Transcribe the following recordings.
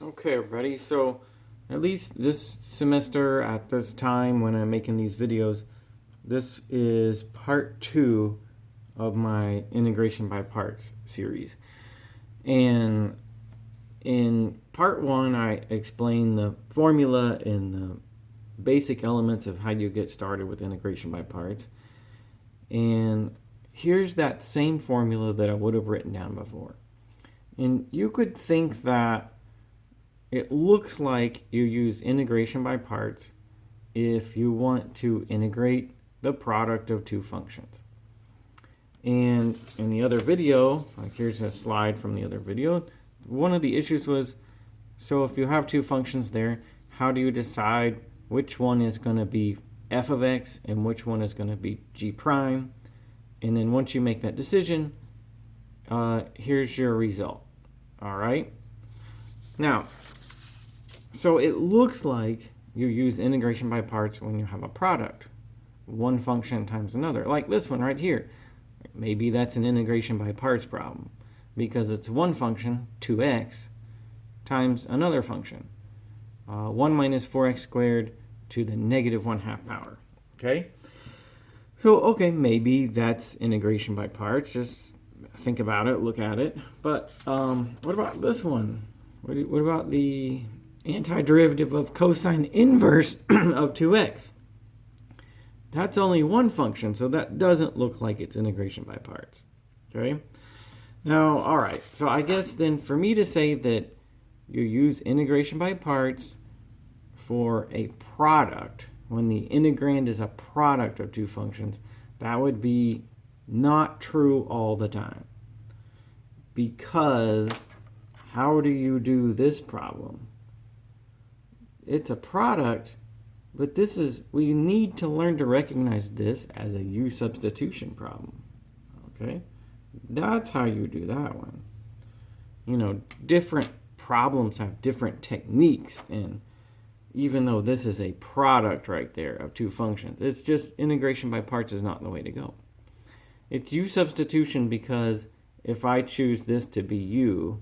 Okay, everybody. So, at least this semester, at this time when I'm making these videos, this is part 2 of my integration by parts series. And in part 1, I explained the formula and the basic elements of how you get started with integration by parts. And here's that same formula that I would have written down before. And you could think that it looks like you use integration by parts if you want to integrate the product of two functions. And in the other video, like here's a slide from the other video, one of the issues was, so if you have two functions there, how do you decide which one is going to be f of x and which one is going to be g prime? And then once you make that decision, here's your result. All right. Now, so it looks like you use integration by parts when you have a product, one function times another, like this one right here. Maybe that's an integration by parts problem because it's one function, 2x, times another function, 1 minus 4x squared to the negative 1/2 power. Okay? So, okay, maybe that's integration by parts. Just think about it, look at it. But what about this one? What about the antiderivative of cosine inverse of 2x? That's only one function, so that doesn't look like it's integration by parts. Okay? Now, all right, so I guess then for me to say that you use integration by parts for a product, when the integrand is a product of two functions, that would be not true all the time. Because how do you do this problem? It's a product, but we need to learn to recognize this as a U substitution problem. Okay? That's how you do that one. You know, different problems have different techniques, and even though this is a product right there of two functions, it's just integration by parts is not the way to go. It's U substitution because if I choose this to be U,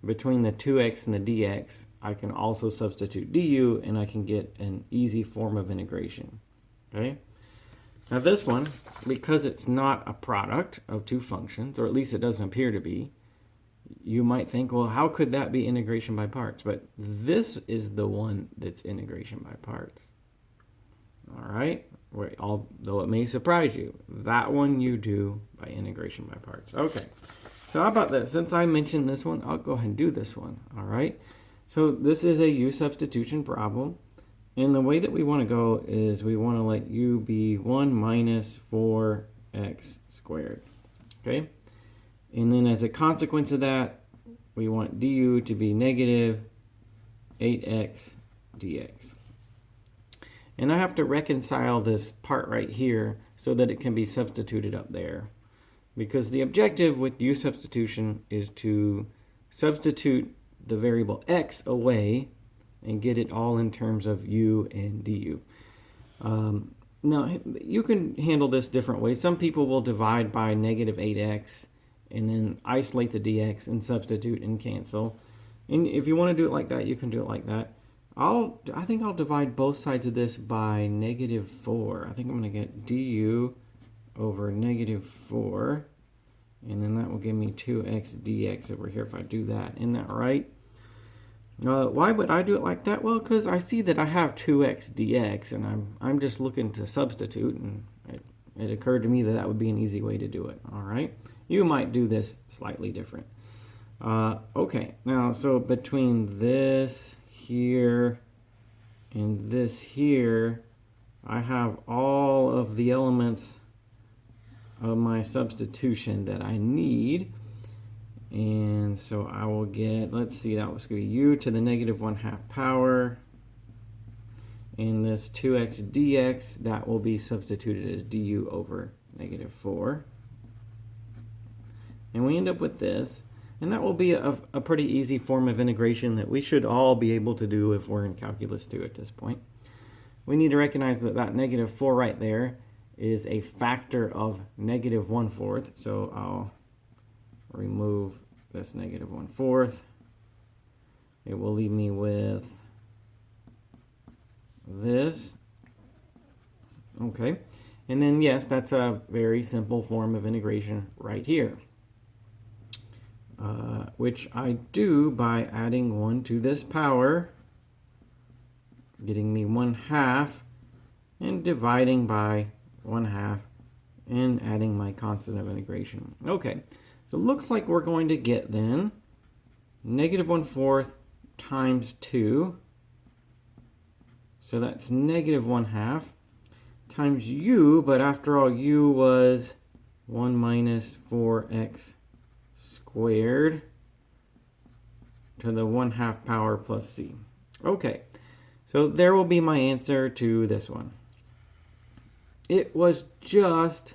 between the 2x and the dx, I can also substitute du, and I can get an easy form of integration. Okay? Now this one, because it's not a product of two functions, or at least it doesn't appear to be, you might think, well, how could that be integration by parts? But this is the one that's integration by parts. All right? Although it may surprise you, that one you do by integration by parts. Okay. So how about this? Since I mentioned this one, I'll go ahead and do this one. All right. So this is a U substitution problem. And the way that we want to go is we want to let U be 1 minus 4x squared. Okay. And then as a consequence of that, we want du to be negative 8x dx. And I have to reconcile this part right here so that it can be substituted up there. Because the objective with U substitution is to substitute the variable x away and get it all in terms of u and du. Now, you can handle this different ways. Some people will divide by negative 8x and then isolate the dx and substitute and cancel. And if you want to do it like that, you can do it like that. I think I'll divide both sides of this by negative 4. I think I'm going to get du over negative 4, and then that will give me 2x dx over here if I do that. Isn't that right? Why would I do it like that? Well, because I see that I have 2x dx, and I'm just looking to substitute, and it occurred to me that that would be an easy way to do it. All right? You might do this slightly different. Okay, now, so between this here and this here, I have all of the elements of my substitution that I need. And so I will get, let's see, that was going to be u to the negative 1/2 power. And this 2x dx, that will be substituted as du over negative 4. And we end up with this. And that will be a pretty easy form of integration that we should all be able to do if we're in Calculus 2 at this point. We need to recognize that that negative 4 right there is a factor of negative 1/4. So I'll remove this negative 1/4. it will leave me with this. Okay, and then yes, that's a very simple form of integration right here, which I do by adding 1 to this power, getting me 1/2, and dividing by 1/2, and adding my constant of integration. Okay, so it looks like we're going to get then -1/4 times 2, so that's -1/2, times u, but after all, u was 1 minus 4x squared to the 1/2 power plus c. Okay, so there will be my answer to this one. It was just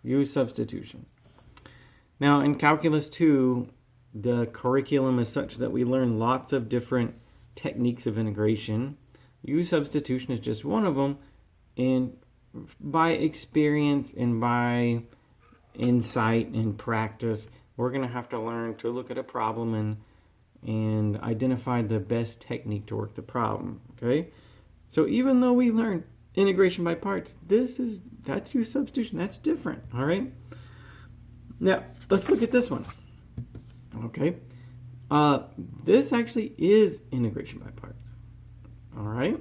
u substitution. Now in Calculus 2, the curriculum is such that we learn lots of different techniques of integration. U substitution is just one of them, and by experience and by insight and practice, we're going to have to learn to look at a problem and identify the best technique to work the problem. Okay, so even though we learn integration by parts, that's U substitution. That's different. All right. Now let's look at this one. Okay, this actually is integration by parts. All right.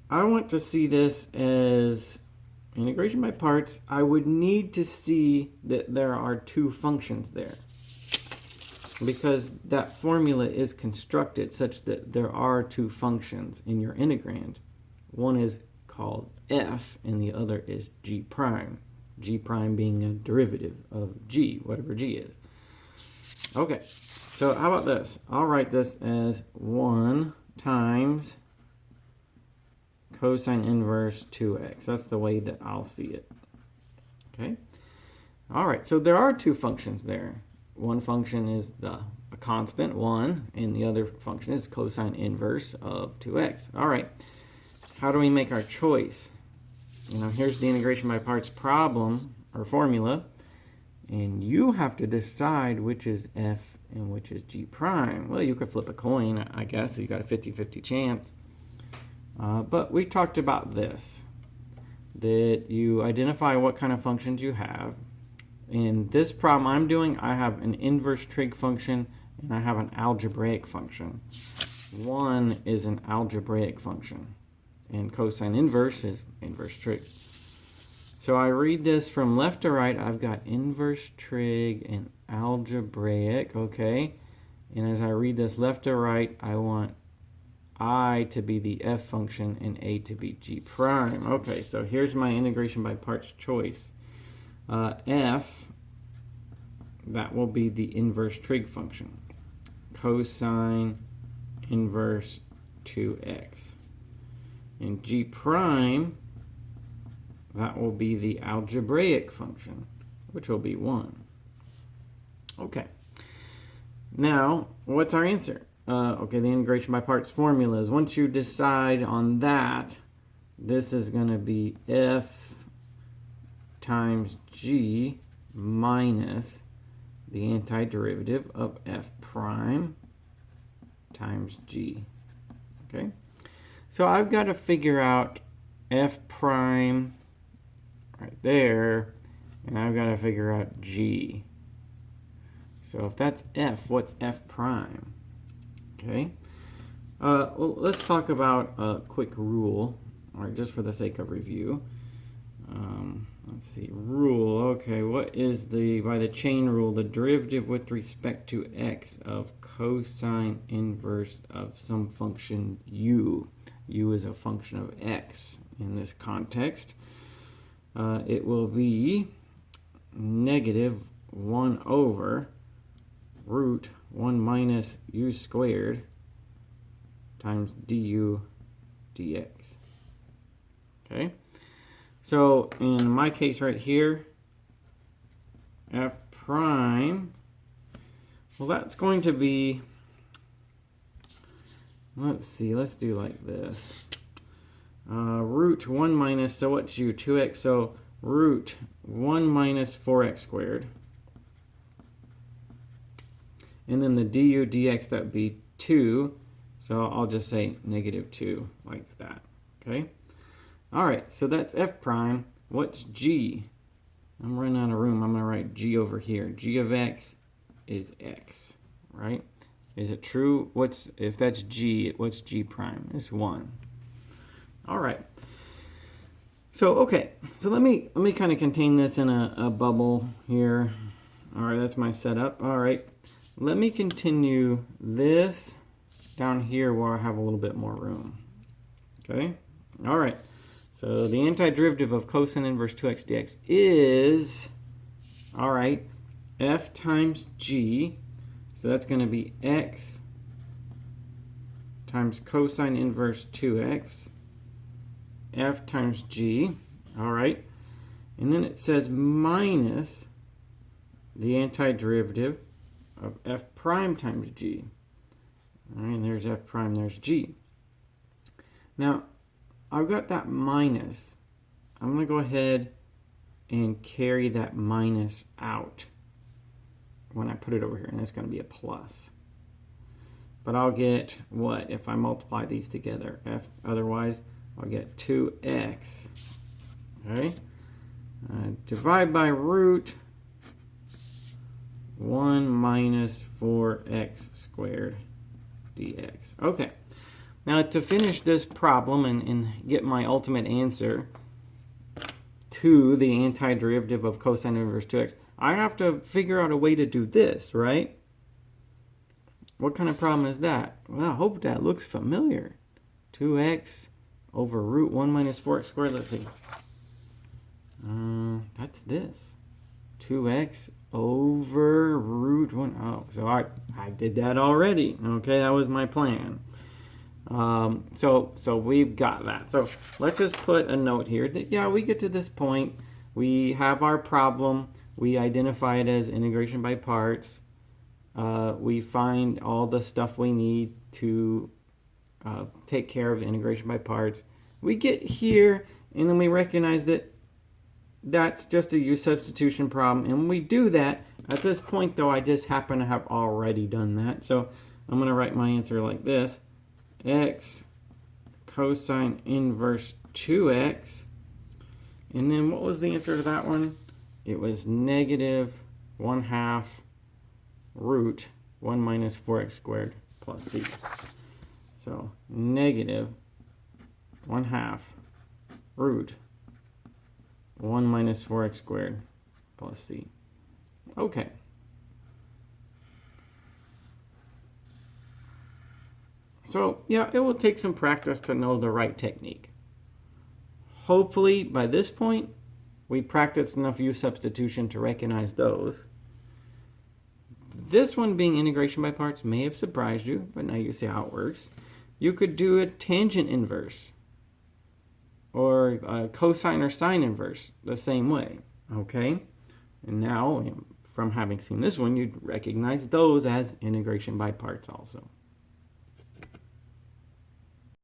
I want to see this as integration by parts. I would need to see that there are two functions there, because that formula is constructed such that there are two functions in your integrand. One is called f and the other is g prime. G prime being a derivative of g, whatever g is. Okay, so how about this? I'll write this as 1 times cosine inverse 2x. That's the way that I'll see it. Okay. All right, so there are two functions there. One function is a constant, 1, and the other function is cosine inverse of 2x. All right, how do we make our choice? Here's the integration by parts problem, or formula, and you have to decide which is f and which is g prime. Well, you could flip a coin, I guess, so you got a 50-50 chance. But we talked about this, that you identify what kind of functions you have. In this problem I'm doing, I have an inverse trig function and I have an algebraic function. One is an algebraic function, and cosine inverse is inverse trig. So I read this from left to right. I've got inverse trig and algebraic, okay? And as I read this left to right, I want I to be the f function and a to be g prime. Okay, so here's my integration by parts choice. F, that will be the inverse trig function. Cosine inverse 2x. And g prime, that will be the algebraic function, which will be 1. Okay. Now, what's our answer? Okay, the integration by parts formula is, once you decide on that, this is going to be f times g minus the antiderivative of f prime times g. Okay, so I've got to figure out f prime right there, and I've got to figure out g. So if that's f, what's f prime? Okay, well, let's talk about a quick rule, all right, just for the sake of review. Let's see, rule. Okay, what is by the chain rule, the derivative with respect to x of cosine inverse of some function u? U is a function of x in this context. It will be negative 1 over root 1 minus u squared times du dx. Okay, so in my case right here, f prime, well, that's going to be, let's see, let's do like this. Root 1 minus, so what's u? 2x, so root 1 minus 4x squared. And then the du dx, that would be 2. So I'll just say -2 like that. Okay? All right, so that's f prime. What's g? I'm running out of room. I'm going to write g over here. G of x is x, right? Is it true? If that's g, what's g prime? It's 1. All right. So, okay. So let me kind of contain this in a bubble here. All right, that's my setup. All right. Let me continue this down here where I have a little bit more room. Okay? All right. So the antiderivative of cosine inverse 2x dx is, all right, f times g. So that's going to be x times cosine inverse 2x, f times g. All right. And then it says minus the antiderivative of f prime times g. All right, and there's f prime, there's g. Now, I've got that minus. I'm going to go ahead and carry that minus out when I put it over here, and that's going to be a plus. But I'll get what if I multiply these together? Otherwise, I'll get 2x. Okay? Divide by root 1 minus 4x squared dx. Okay. Now to finish this problem and get my ultimate answer to the antiderivative of cosine inverse 2x, I have to figure out a way to do this, right? What kind of problem is that? Well, I hope that looks familiar. 2x over root 1 minus 4x squared. Let's see. That's this. 2x over root 1. Oh, so I did that already. Okay, that was my plan. So we've got that. So let's just put a note here that, yeah, we get to this point. We have our problem. We identify it as integration by parts. We find all the stuff we need to take care of integration by parts. We get here, and then we recognize that that's just a U substitution problem. And when we do that, at this point, though, I just happen to have already done that. So I'm going to write my answer like this. X cosine inverse 2x. And then what was the answer to that one? It was -1/2 root 1 minus 4x squared plus c. So -1/2 root 1 minus 4x squared plus c. Okay. So, yeah, it will take some practice to know the right technique. Hopefully, by this point, we practiced enough U substitution to recognize those. This one being integration by parts may have surprised you, but now you see how it works. You could do a tangent inverse or a cosine or sine inverse the same way, okay? And now, from having seen this one, you'd recognize those as integration by parts also.